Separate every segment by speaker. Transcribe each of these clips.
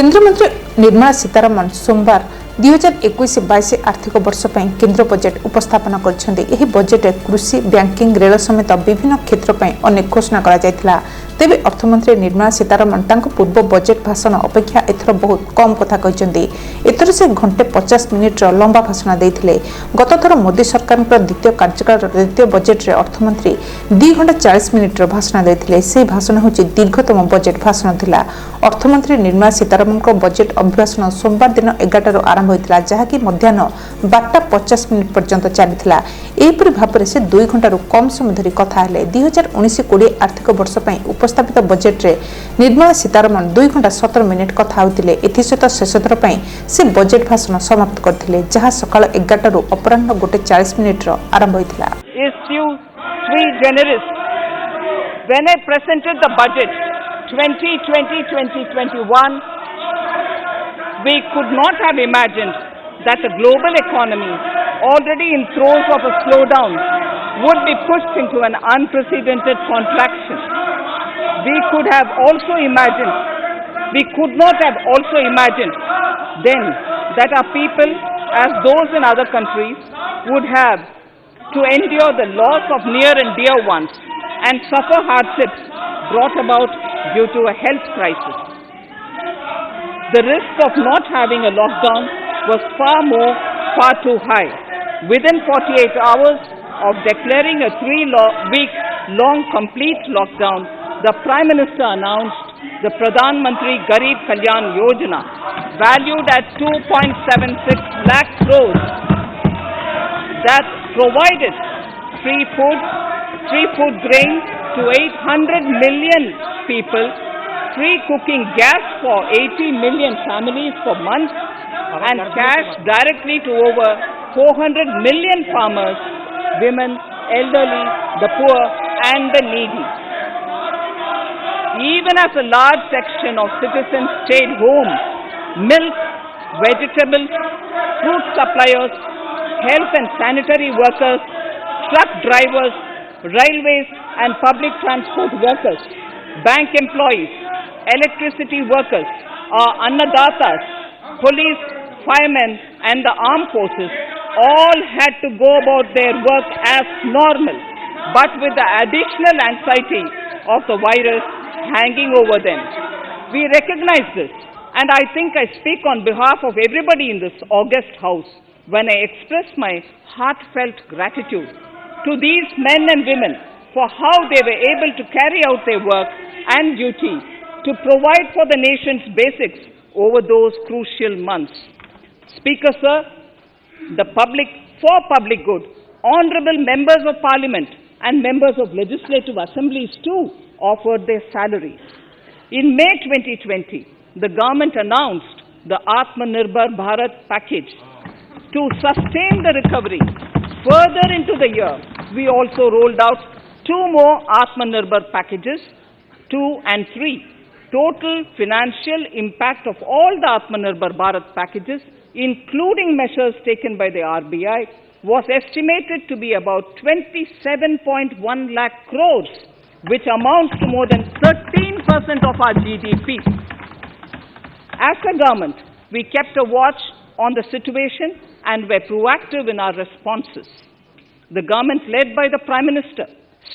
Speaker 1: केन्द्रमंत्री निर्मला सीतारमण सोमवार 2021-22 आर्थिक वर्ष पर केन्द्र बजेट उपस्थापन कर बजेट कृषि बैंकिंग रेल समेत विभिन्न क्षेत्र पर अनेक घोषणा करा तेबे अर्थमंत्री निर्मला सीतारमण पूर्व बजेट भाषण अपेक्षा एथर बहुत कम कथा कहते। एथर से घंटे 50 मिनिट लंबा भाषण देते। गत थर मोदी सरकार द्वितीय कार्यकाल द्वितीय बजेट अर्थमंत्री 2 घंटा 40 मिनिट भाषण देते। से भाषण हूँ दीर्घतम बजेट भाषण थिला। अर्थमंत्री निर्मला सीतारमण बजेट अभिभाषण सोमवार दिन 11 आरंभ होता जहाँकि मध्याह्न 12:50 मिनिट पर्यंत चली। एपरी भाव में से 2 घंटार कम समय धरी कथा हेले। 2019-20 आर्थिक वर्ष पर उपस्थापित बजेट रे निर्मला सीतारमण 2 घंटा 17 मिनिट कथा होतिले। एथिसहित शेषथर पर से बजेट भाषण समाप्त करथिले जहाँ सकाळ 11 अपराह्न 1:40 मिनिट आरंभ होइतिला।
Speaker 2: When I presented the budget 2020-2021, we could not have imagined that the global economy, already in throes of a slowdown, would be pushed into an unprecedented contraction. We could not have also imagined then that our people, as those in other countries, would have to endure the loss of near and dear ones and suffer hardships brought about due to a health crisis. The risk of not having a lockdown was far too high. Within 48 hours of declaring a 3-week-long complete lockdown, the Prime Minister announced the Pradhan Mantri Garib Kalyan Yojana, valued at 2.76 lakh crores, that provided free food grain to 800 million people, free cooking gas for 80 million families for months, and cash directly to over 400 million farmers, women, elderly, the poor and the needy. Even as a large section of citizens stayed home, milk, vegetables, fruit suppliers, health and sanitary workers, truck drivers, railways and public transport workers, bank employees, electricity workers, annadatas, police, firemen and the armed forces all had to go about their work as normal, but with the additional anxiety of the virus hanging over them. We recognize this, and I think I speak on behalf of everybody in this august house when I express my heartfelt gratitude to these men and women for how they were able to carry out their work and duty to provide for the nation's basics over those crucial months. Speaker, sir, for public good, honorable members of parliament and members of legislative assemblies too offered their salaries. In May 2020, the government announced the Atmanirbhar Bharat package. To sustain the recovery further into the year, we also rolled out 2 more Atmanirbhar packages, 2 and 3. Total financial impact of all the Atmanirbhar Bharat packages, including measures taken by the RBI, was estimated to be about 27.1 lakh crores, which amounts to more than 13% of our GDP. As a government, we kept a watch on the situation and were proactive in our responses. The government, led by the Prime Minister,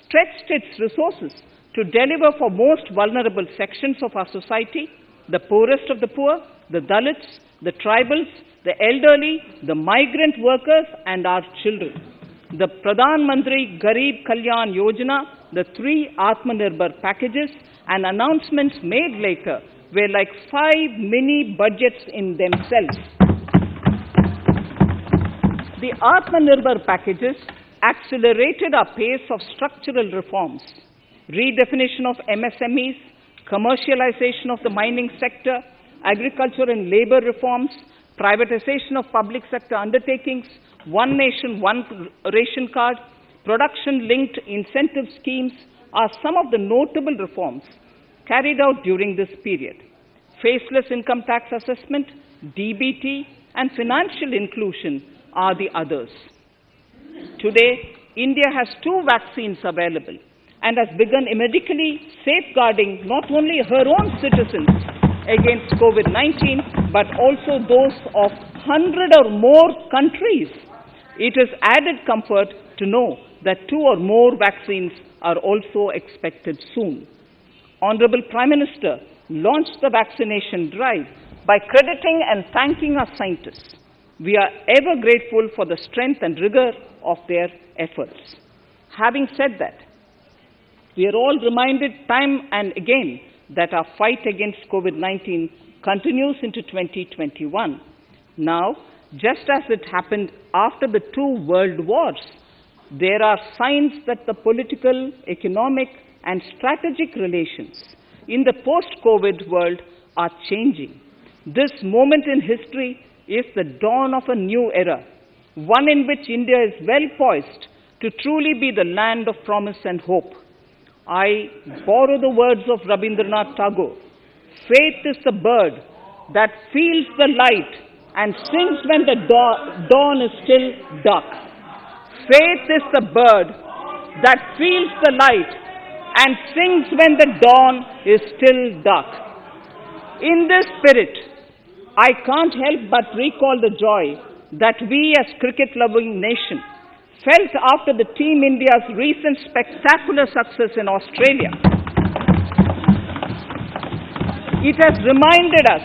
Speaker 2: stretched its resources to deliver for most vulnerable sections of our society, the poorest of the poor, the Dalits, the tribals, the elderly, the migrant workers and our children. The Pradhan Mantri Garib Kalyan Yojana, the 3 Atmanirbhar packages and announcements made later were like 5 mini budgets in themselves. The Atmanirbhar packages accelerated our pace of structural reforms, redefinition of MSMEs, commercialization of the mining sector, agriculture and labor reforms, privatization of public sector undertakings, one nation, one ration card, production-linked incentive schemes are some of the notable reforms carried out during this period. Faceless income tax assessment, DBT, and financial inclusion are the others. Today, India has 2 vaccines available and has begun medically safeguarding not only her own citizens, against COVID-19, but also those of 100 or more countries. It is added comfort to know that 2 or more vaccines are also expected soon. Honorable Prime Minister launched the vaccination drive by crediting and thanking our scientists. We are ever grateful for the strength and rigor of their efforts. Having said that, we are all reminded time and again that our fight against COVID-19 continues into 2021. Now, just as it happened after the 2 world wars, there are signs that the political, economic, and strategic relations in the post-COVID world are changing. This moment in history is the dawn of a new era, one in which India is well poised to truly be the land of promise and hope. I borrow the words of Rabindranath Tagore. Faith is the bird that feels the light and sings when the dawn is still dark. Faith is the bird that feels the light and sings when the dawn is still dark. In this spirit, I can't help but recall the joy that we as cricket-loving nation felt after the Team India's recent spectacular success in Australia. It has reminded us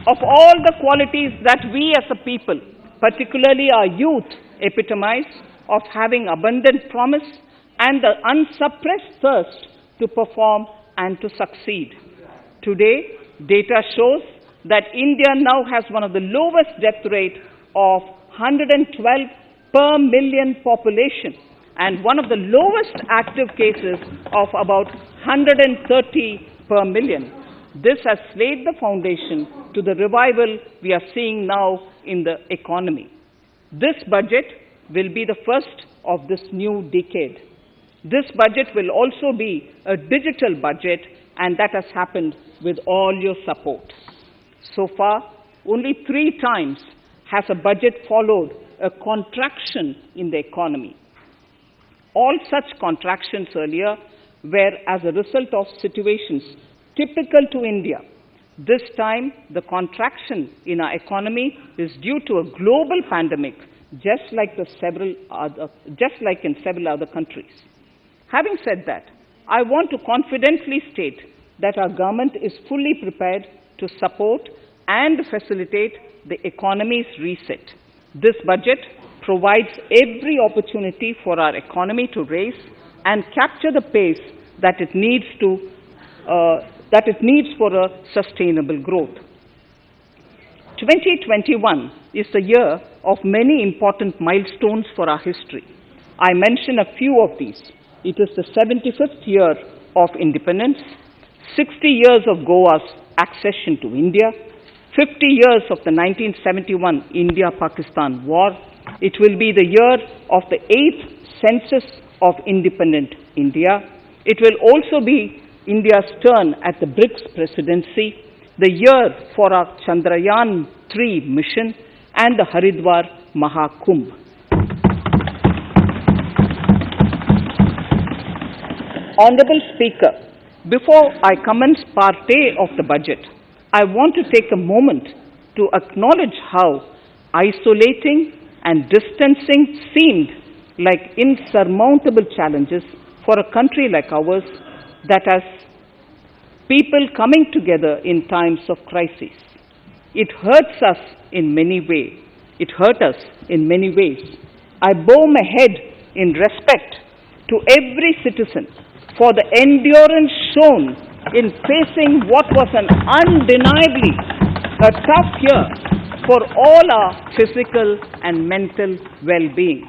Speaker 2: of all the qualities that we as a people, particularly our youth, epitomize of having abundant promise and the unsuppressed thirst to perform and to succeed. Today, data shows that India now has one of the lowest death rate of 112 per million population and one of the lowest active cases of about 130 per million. This has laid the foundation to the revival we are seeing now in the economy. This budget will be the first of this new decade. This budget will also be a digital budget, and that has happened with all your support. So far, only 3 times has a budget followed a contraction in the economy. All such contractions earlier were as a result of situations typical to India. This time, the contraction in our economy is due to a global pandemic, just like in several other countries. Having said that, I want to confidently state that our government is fully prepared to support and facilitate the economy's reset. This budget provides every opportunity for our economy to raise and capture the pace that it needs for a sustainable growth. 2021 is the year of many important milestones for our history. I mention a few of these. It is the 75th year of independence, 60 years of Goa's accession to India, 50 years of the 1971 India-Pakistan War. It will be the year of the 8th census of independent India. It will also be India's turn at the BRICS presidency, the year for our Chandrayaan-3 mission, and the Haridwar Mahakumbh. Honorable Speaker, before I commence Part A of the budget, I want to take a moment to acknowledge how isolating and distancing seemed like insurmountable challenges for a country like ours that has people coming together in times of crisis. It hurts us in many ways. It hurt us in many ways. I bow my head in respect to every citizen for the endurance shown in facing what was an undeniably a tough year for all our physical and mental well-being.